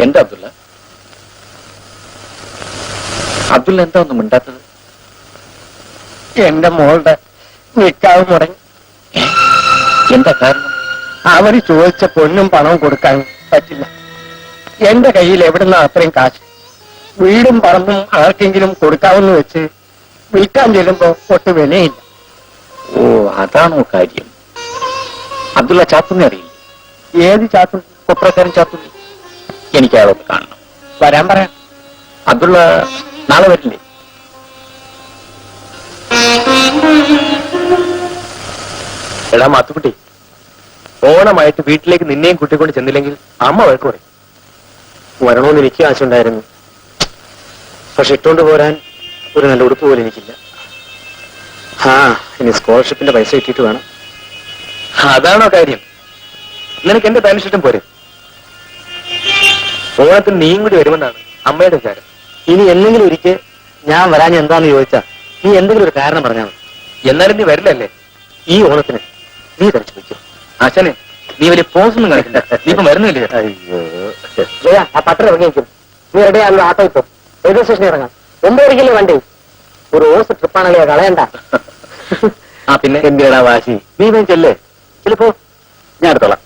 എന്താ അബ്ദുള്ള? അബ്ദുള്ള എന്താ ഒന്നും മിണ്ടാത്തത്? എന്റെ മോളുടെ നിക്കാവ് മുടങ്ങി. എന്താ കാരണം? അവര് ചോദിച്ച പൊന്നും പണവും കൊടുക്കാൻ പറ്റില്ല. എന്റെ കയ്യിൽ എവിടുന്ന അത്രയും കാശ്? വീടും പറമ്പും ആർക്കെങ്കിലും കൊടുക്കാമെന്ന് വെച്ച് വിൽക്കാൻ ചെല്ലുമ്പോ ഒട്ട് വിലയില്ല. ഓ, അതാണോ കാര്യം? അബ്ദുള്ള ചാത്തുണ്ണി അറിയില്ല? ഏത് ചാത്തു? കൊപ്രക്കാരൻ ചാത്തുണ്ണി. എനിക്ക് അയാളൊന്ന് കാണണം. വരാൻ പറയാം. അബ്ദുള്ള നാളെ വരില്ലേ? എടാ മാത്തുക്കുട്ടി, ഓണമായിട്ട് വീട്ടിലേക്ക് നിന്നെയും കുട്ടിക്കൊണ്ട് ചെന്നില്ലെങ്കിൽ അമ്മ വഴക്ക് പറയും. വരണമെന്ന് എനിക്ക് ആശയുണ്ടായിരുന്നു. പക്ഷെ ഇട്ടുകൊണ്ട് പോരാൻ ഒരു നല്ല ഉടുപ്പ് പോലും എനിക്കില്ല. ഇനി സ്കോളർഷിപ്പിന്റെ പൈസ കിട്ടിയിട്ട് വേണം. അതാണോ കാര്യം? നിനക്ക് എന്റെ തനിച്ചിട്ടും പോരെ? ഓണത്തിന് നീയും കൂടി വരുമെന്നാണ് അമ്മയുടെ വിചാരം. ഇനി എന്തെങ്കിലും ഒരിക്കൽ ഞാൻ വരാൻ എന്താന്ന് ചോദിച്ചാ നീ എന്തെങ്കിലും ഒരു കാരണം പറഞ്ഞാൽ മതി. എന്നാലും നീ വരില്ലല്ലേ ഈ ഓണത്തിന്? നീ തനിച്ചു വയ്ക്കും. ആശാനെ, നീ വലിയ പോസൊന്നും കാണിക്കണ്ട. നീ ഇപ്പം വരുന്നില്ലേ? അയ്യോ, ആ പത്രം ഇറങ്ങിയിരിക്കും. നീ എവിടെയാണല്ലോ ആട്ടോ ഇപ്പൊ റെയിൽവേ സ്റ്റേഷനിൽ ഇറങ്ങാം. ഒമ്പതരയ്ക്കല്ലേ വണ്ടി? ഒരു ഓസ് ട്രിപ്പാണല്ലോ, കളയണ്ട. പിന്നെ എന്തിനാ വാശി? നീ ചെല്ലേ. ചിലപ്പോ ഞാൻ എടുത്തോളാം.